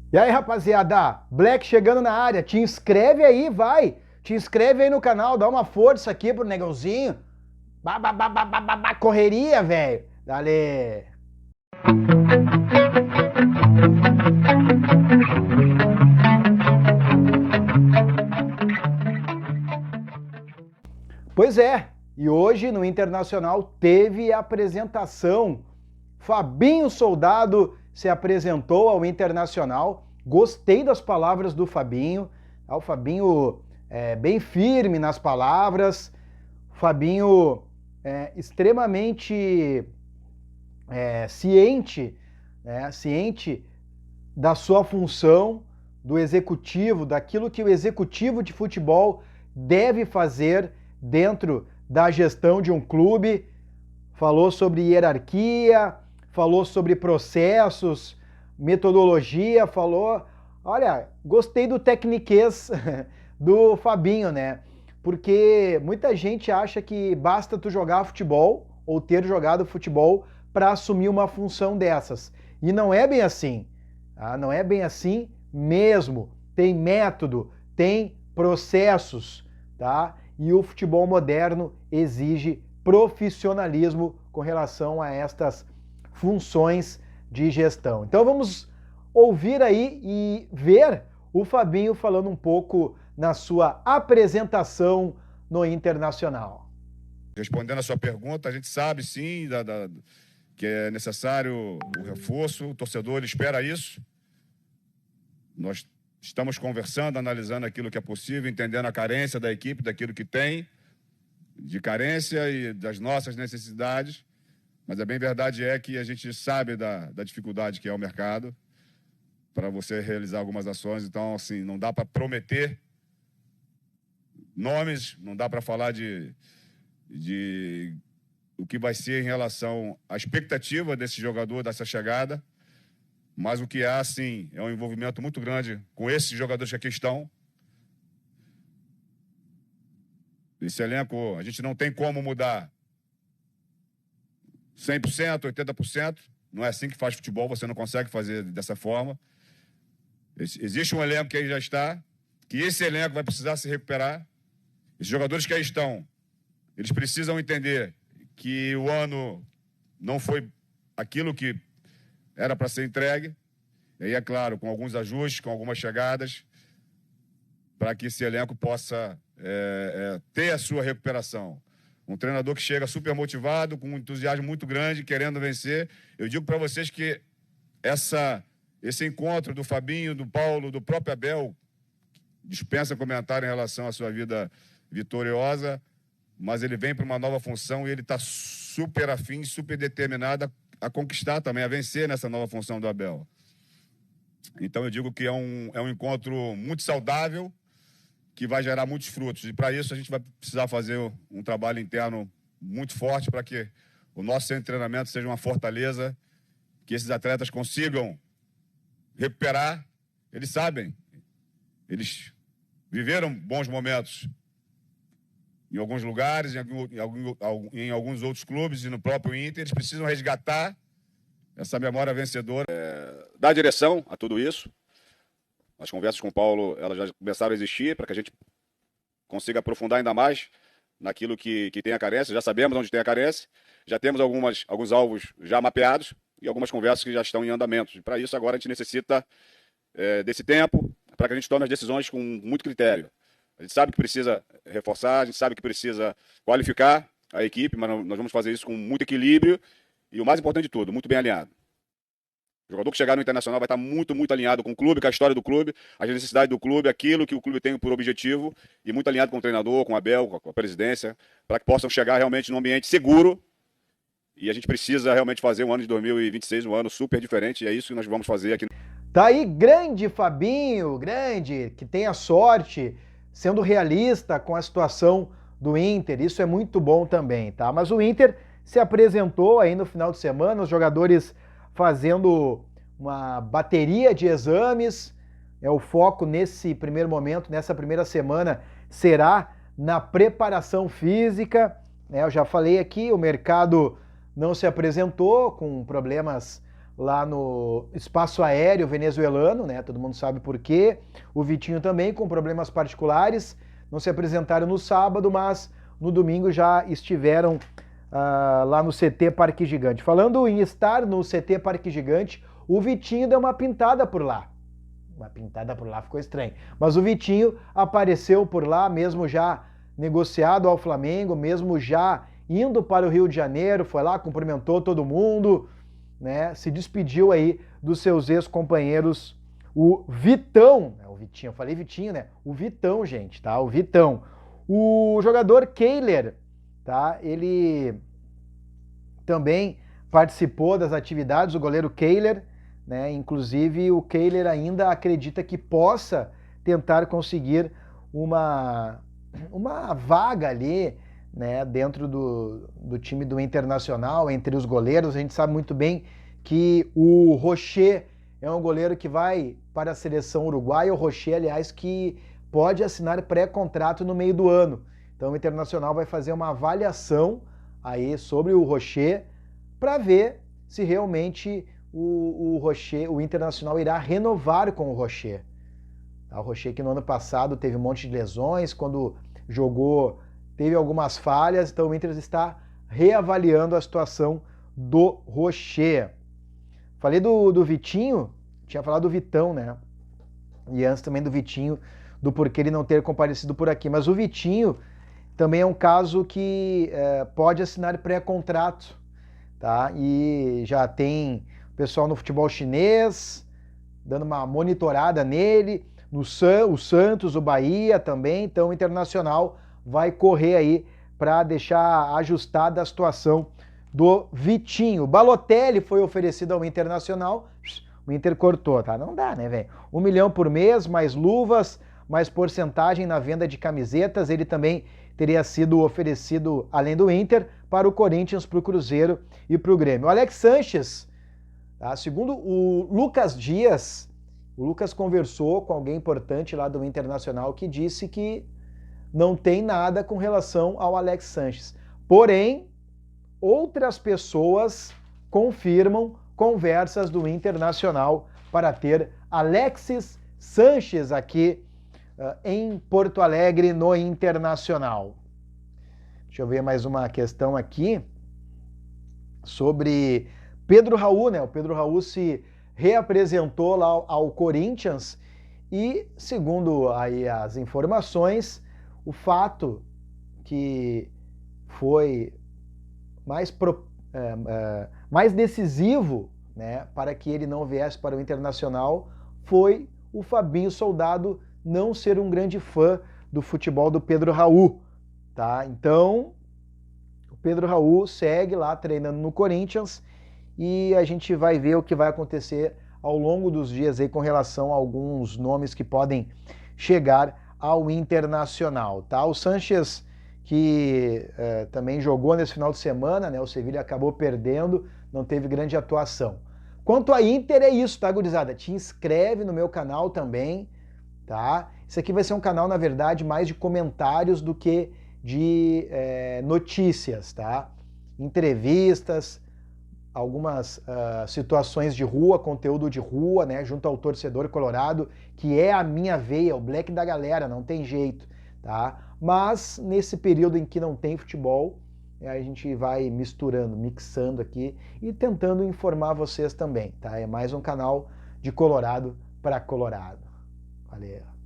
E aí, rapaziada, Black chegando na área, te inscreve aí, vai! Te inscreve aí no canal, dá uma força aqui pro negãozinho. Correria, velho! Dale! Pois é, e hoje no Internacional teve a apresentação. Fabinho Soldado se apresentou ao Internacional. Gostei das palavras do Fabinho. O Fabinho bem firme nas palavras. O Fabinho extremamente ciente, ciente da sua função, do executivo, daquilo que o executivo de futebol deve fazer dentro da gestão de um clube. Falou sobre hierarquia, falou sobre processos, metodologia, falou... Olha, gostei do tecniquez do Fabinho, né? Porque muita gente acha que basta tu jogar futebol ou ter jogado futebol para assumir uma função dessas. E não é bem assim. Tá? Não é bem assim mesmo. Tem método, tem processos, tá? E o futebol moderno exige profissionalismo com relação a estas funções de gestão. Então vamos ouvir aí e ver o Fabinho falando um pouco na sua apresentação no Internacional. Respondendo a sua pergunta, a gente sabe sim que é necessário o reforço, o torcedor espera isso. Nós estamos conversando, analisando aquilo que é possível, entendendo a carência da equipe, daquilo que tem, de carência e das nossas necessidades. Mas a bem verdade é que a gente sabe da dificuldade que é o mercado para você realizar algumas ações. Então, assim, não dá para prometer nomes, não dá para falar de o que vai ser em relação à expectativa desse jogador, dessa chegada. Mas o que há, sim, é um envolvimento muito grande com esses jogadores que aqui estão. Esse elenco, a gente não tem como mudar 100%, 80%. Não é assim que faz futebol, você não consegue fazer dessa forma. Existe um elenco que aí já está, que esse elenco vai precisar se recuperar. Esses jogadores que aí estão, eles precisam entender que o ano não foi aquilo que era para ser entregue. E aí, é claro, com alguns ajustes, com algumas chegadas, para que esse elenco possa ter a sua recuperação. Um treinador que chega super motivado, com um entusiasmo muito grande, querendo vencer. Eu digo para vocês que esse encontro do Fabinho, do Paulo, do próprio Abel, dispensa comentário em relação à sua vida vitoriosa, mas ele vem para uma nova função e ele está super afim, super determinado a conquistar também, a vencer nessa nova função do Abel. Então eu digo que é um encontro muito saudável, que vai gerar muitos frutos. E para isso a gente vai precisar fazer um trabalho interno muito forte para que o nosso centro de treinamento seja uma fortaleza, que esses atletas consigam recuperar. Eles sabem, eles viveram bons momentos em alguns lugares, em alguns outros clubes e no próprio Inter. Eles precisam resgatar essa memória vencedora. Dar direção a tudo isso. As conversas com o Paulo, elas já começaram a existir para que a gente consiga aprofundar ainda mais naquilo que tem a carência. Já sabemos onde tem a carência, já temos alguns alvos já mapeados e algumas conversas que já estão em andamento. Para isso, agora a gente necessita desse tempo para que a gente tome as decisões com muito critério. A gente sabe que precisa reforçar, a gente sabe que precisa qualificar a equipe, mas nós vamos fazer isso com muito equilíbrio e, o mais importante de tudo, muito bem alinhado. O jogador que chegar no Internacional vai estar muito, muito alinhado com o clube, com a história do clube, as necessidades do clube, aquilo que o clube tem por objetivo, e muito alinhado com o treinador, com o Abel, com a presidência, para que possam chegar realmente num ambiente seguro. E a gente precisa realmente fazer um ano de 2026, um ano super diferente, e é isso que nós vamos fazer aqui. Tá aí, grande Fabinho, grande, que tenha sorte, sendo realista com a situação do Inter. Isso é muito bom também, tá? Mas o Inter se apresentou aí no final de semana, os jogadores fazendo uma bateria de exames. O foco nesse primeiro momento, nessa primeira semana, será na preparação física. Eu já falei aqui, o mercado não se apresentou com problemas lá no espaço aéreo venezuelano, né? Todo mundo sabe por quê. O Vitinho também com problemas particulares, não se apresentaram no sábado, mas no domingo já estiveram lá no CT Parque Gigante. Falando em estar no CT Parque Gigante, o Vitinho deu uma pintada por lá. Uma pintada por lá ficou estranho. Mas o Vitinho apareceu por lá, mesmo já negociado ao Flamengo, mesmo já indo para o Rio de Janeiro, foi lá, cumprimentou todo mundo, né? Se despediu aí dos seus ex-companheiros, o Vitão, o Vitinho, eu falei Vitinho, né? O Vitão, gente, tá? O Vitão. O jogador Kehler, tá? Ele também participou das atividades, o goleiro Kehler, né? Inclusive o Kehler ainda acredita que possa tentar conseguir uma vaga ali, né, dentro do time do Internacional, entre os goleiros. A gente sabe muito bem que o Rocher é um goleiro que vai para a seleção uruguaia, o Rocher, aliás, que pode assinar pré-contrato no meio do ano. Então o Internacional vai fazer uma avaliação aí sobre o Rocher para ver se realmente o Rocher, o Internacional irá renovar com o Rocher. O Rocher que no ano passado teve um monte de lesões, quando jogou teve algumas falhas, então o Inter está reavaliando a situação do Rocher. Falei do Vitinho, tinha falado do Vitão, né? E antes também do Vitinho, do porquê ele não ter comparecido por aqui. Mas o Vitinho também é um caso que pode assinar pré-contrato, tá? E já tem pessoal no futebol chinês dando uma monitorada nele, o Santos, o Bahia também, então o Internacional vai correr aí para deixar ajustada a situação do Vitinho. Balotelli foi oferecido ao Internacional, o Inter cortou, tá? Não dá, né, velho? 1 milhão por mês, mais luvas, mais porcentagem na venda de camisetas. Ele também teria sido oferecido, além do Inter, para o Corinthians, para o Cruzeiro e para o Grêmio. O Alex Sanches, tá? Segundo o Lucas Dias, o Lucas conversou com alguém importante lá do Internacional que disse que não tem nada com relação ao Alex Sanches. Porém, outras pessoas confirmam conversas do Internacional para ter Alexis Sanches aqui em Porto Alegre, no Internacional. Deixa eu ver mais uma questão aqui sobre Pedro Raul, né? O Pedro Raul se reapresentou lá ao Corinthians e, segundo aí as informações, o fato que foi mais decisivo, né, para que ele não viesse para o Internacional foi o Fabinho Soldado não ser um grande fã do futebol do Pedro Raul, tá? Então, o Pedro Raul segue lá treinando no Corinthians e a gente vai ver o que vai acontecer ao longo dos dias aí com relação a alguns nomes que podem chegar ao Internacional, tá? O Sanches, que também jogou nesse final de semana, né? O Sevilha acabou perdendo, não teve grande atuação. Quanto a Inter é isso, tá, gurizada? Te inscreve no meu canal também, tá? Esse aqui vai ser um canal, na verdade, mais de comentários do que de notícias, tá? Entrevistas, algumas situações de rua, conteúdo de rua, né, junto ao torcedor colorado, que é a minha veia, o black da galera, não tem jeito, tá? Mas nesse período em que não tem futebol, a gente vai misturando, mixando aqui e tentando informar vocês também, tá? É mais um canal de Colorado para Colorado. Valeu!